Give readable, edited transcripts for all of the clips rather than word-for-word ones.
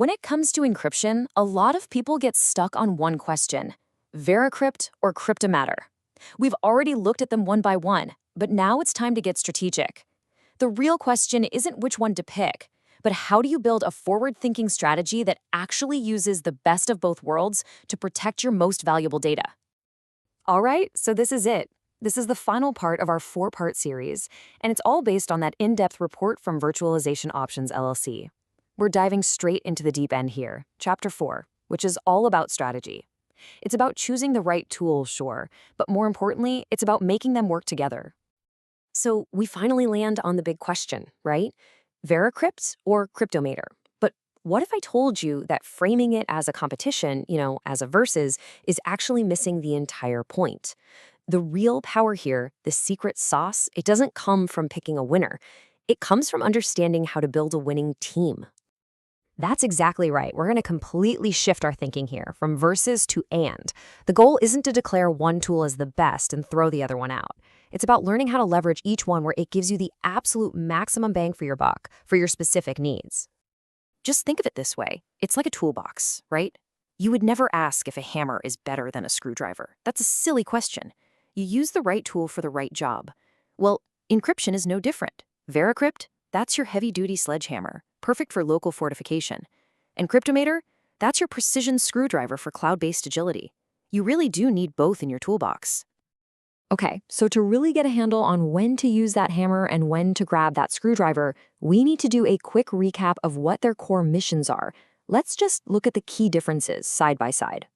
When it comes to encryption, a lot of people get stuck on one question: VeraCrypt or Cryptomator? We've already looked at them one by one, but now it's time to get strategic. The real question isn't which one to pick, but how do you build a forward-thinking strategy that actually uses the best of both worlds to protect your most valuable data? All right, so this is it. This is the final part of our 4-part series, and it's all based on that in-depth report from Virtualization Options LLC. We're diving straight into the deep end here, Chapter 4, which is all about strategy. It's about choosing the right tools, sure, but more importantly, it's about making them work together. So we finally land on the big question, right? VeraCrypt or Cryptomator? But what if I told you that framing it as a competition, as a versus, is actually missing the entire point? The real power here, the secret sauce, it doesn't come from picking a winner. It comes from understanding how to build a winning team. That's exactly right. We're going to completely shift our thinking here from versus to and. The goal isn't to declare one tool as the best and throw the other one out. It's about learning how to leverage each one where it gives you the absolute maximum bang for your buck, for your specific needs. Just think of it this way. It's like a toolbox, right? You would never ask if a hammer is better than a screwdriver. That's a silly question. You use the right tool for the right job. Well, encryption is no different. VeraCrypt, that's your heavy-duty sledgehammer, perfect for local fortification. And Cryptomator, that's your precision screwdriver for cloud-based agility. You really do need both in your toolbox. Okay, so to really get a handle on when to use that hammer and when to grab that screwdriver, we need to do a quick recap of what their core missions are. Let's just look at the key differences side by side.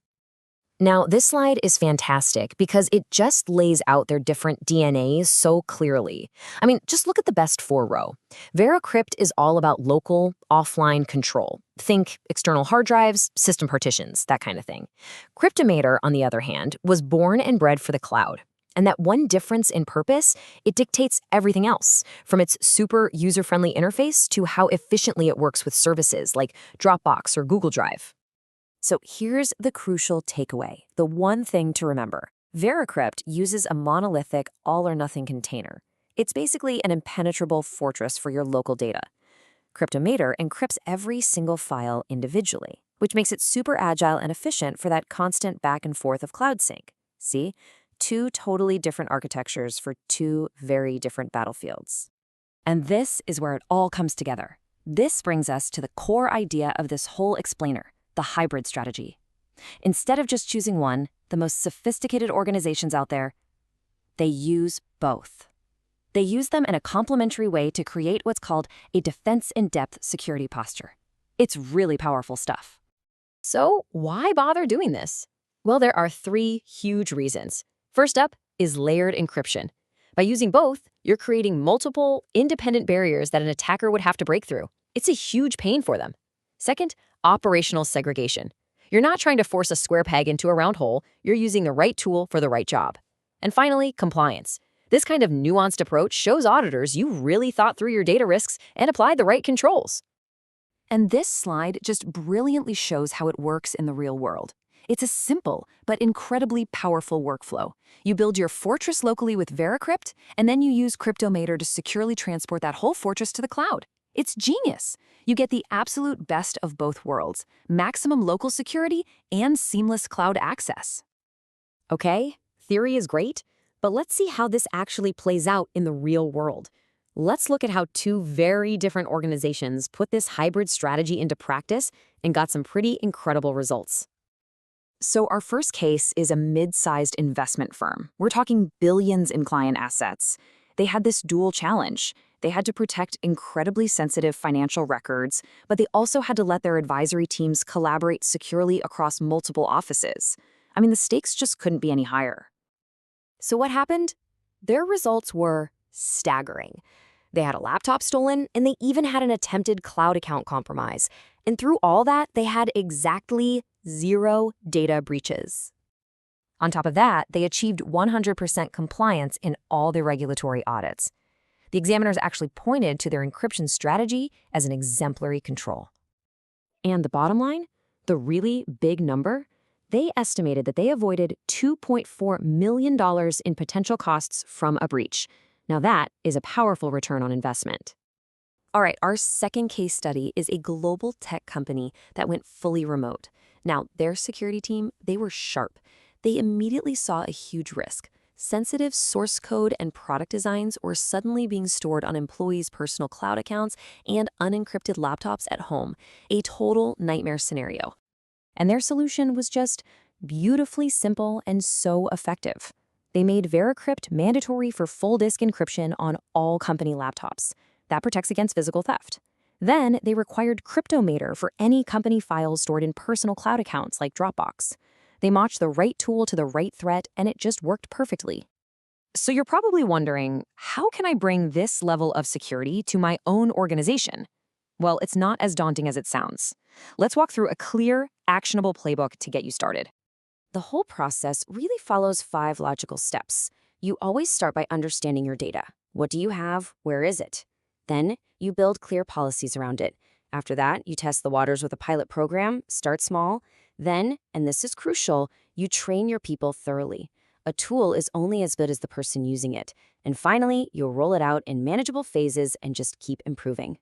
Now, this slide is fantastic because it just lays out their different DNAs so clearly. I mean, just look at the best 4 row. VeraCrypt is all about local, offline control. Think external hard drives, system partitions, that kind of thing. Cryptomator, on the other hand, was born and bred for the cloud. And that one difference in purpose, it dictates everything else, from its super user-friendly interface to how efficiently it works with services like Dropbox or Google Drive. So here's the crucial takeaway, the one thing to remember. VeraCrypt uses a monolithic all-or-nothing container. It's basically an impenetrable fortress for your local data. Cryptomator encrypts every single file individually, which makes it super agile and efficient for that constant back and forth of cloud sync. See? 2 totally different architectures for 2 very different battlefields. And this is where it all comes together. This brings us to the core idea of this whole explainer, the hybrid strategy. Instead of just choosing one, the most sophisticated organizations out there, they use both. They use them in a complementary way to create what's called a defense-in-depth security posture. It's really powerful stuff. So why bother doing this? Well, there are 3 huge reasons. First up is layered encryption. By using both, you're creating multiple, independent barriers that an attacker would have to break through. It's a huge pain for them. Second, operational segregation. You're not trying to force a square peg into a round hole, you're using the right tool for the right job. And finally, compliance. This kind of nuanced approach shows auditors you really thought through your data risks and applied the right controls. And this slide just brilliantly shows how it works in the real world. It's a simple but incredibly powerful workflow. You build your fortress locally with VeraCrypt, and then you use Cryptomator to securely transport that whole fortress to the cloud. It's genius. You get the absolute best of both worlds, maximum local security and seamless cloud access. Okay, theory is great, but let's see how this actually plays out in the real world. Let's look at how 2 very different organizations put this hybrid strategy into practice and got some pretty incredible results. So our first case is a mid-sized investment firm. We're talking billions in client assets. They had this dual challenge. They had to protect incredibly sensitive financial records, but they also had to let their advisory teams collaborate securely across multiple offices. I mean, the stakes just couldn't be any higher. So what happened? Their results were staggering. They had a laptop stolen, and they even had an attempted cloud account compromise. And through all that, they had exactly 0 data breaches. On top of that, they achieved 100% compliance in all their regulatory audits. The examiners actually pointed to their encryption strategy as an exemplary control. And the bottom line, the really big number, they estimated that they avoided $2.4 million in potential costs from a breach. Now that is a powerful return on investment. All right, our second case study is a global tech company that went fully remote. Now, their security team, they were sharp. They immediately saw a huge risk. Sensitive source code and product designs were suddenly being stored on employees' personal cloud accounts and unencrypted laptops at home, a total nightmare scenario. And their solution was just beautifully simple and so effective. They made VeraCrypt mandatory for full disk encryption on all company laptops. That protects against physical theft. Then they required Cryptomator for any company files stored in personal cloud accounts like Dropbox. They matched the right tool to the right threat, and it just worked perfectly. So you're probably wondering, how can I bring this level of security to my own organization? Well, it's not as daunting as it sounds. Let's walk through a clear, actionable playbook to get you started. The whole process really follows 5 logical steps. You always start by understanding your data. What do you have? Where is it? Then you build clear policies around it. After that, you test the waters with a pilot program, start small. Then, and this is crucial, you train your people thoroughly. A tool is only as good as the person using it. And finally, you'll roll it out in manageable phases and just keep improving.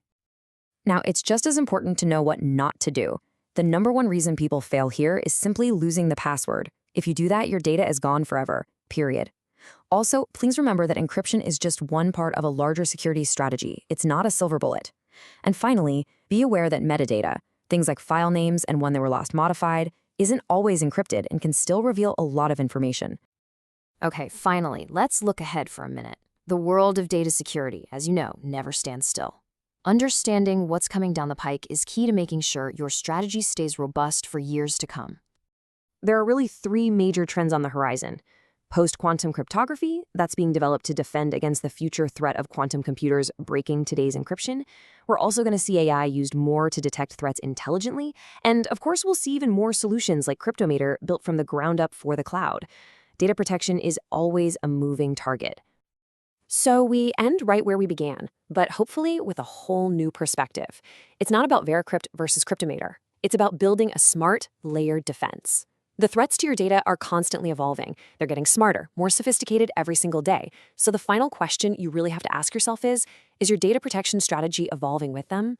Now, it's just as important to know what not to do. The number one reason people fail here is simply losing the password. If you do that, your data is gone forever, period. Also, please remember that encryption is just one part of a larger security strategy. It's not a silver bullet. And finally, be aware that metadata, things like file names and when they were last modified, isn't always encrypted and can still reveal a lot of information. Okay, finally, let's look ahead for a minute. The world of data security, as you know, never stands still. Understanding what's coming down the pike is key to making sure your strategy stays robust for years to come. There are really 3 major trends on the horizon. Post-quantum cryptography, that's being developed to defend against the future threat of quantum computers breaking today's encryption. We're also going to see AI used more to detect threats intelligently. And of course, we'll see even more solutions like Cryptomator built from the ground up for the cloud. Data protection is always a moving target. So we end right where we began, but hopefully with a whole new perspective. It's not about VeraCrypt versus Cryptomator. It's about building a smart, layered defense. The threats to your data are constantly evolving. They're getting smarter, more sophisticated every single day. So the final question you really have to ask yourself is your data protection strategy evolving with them?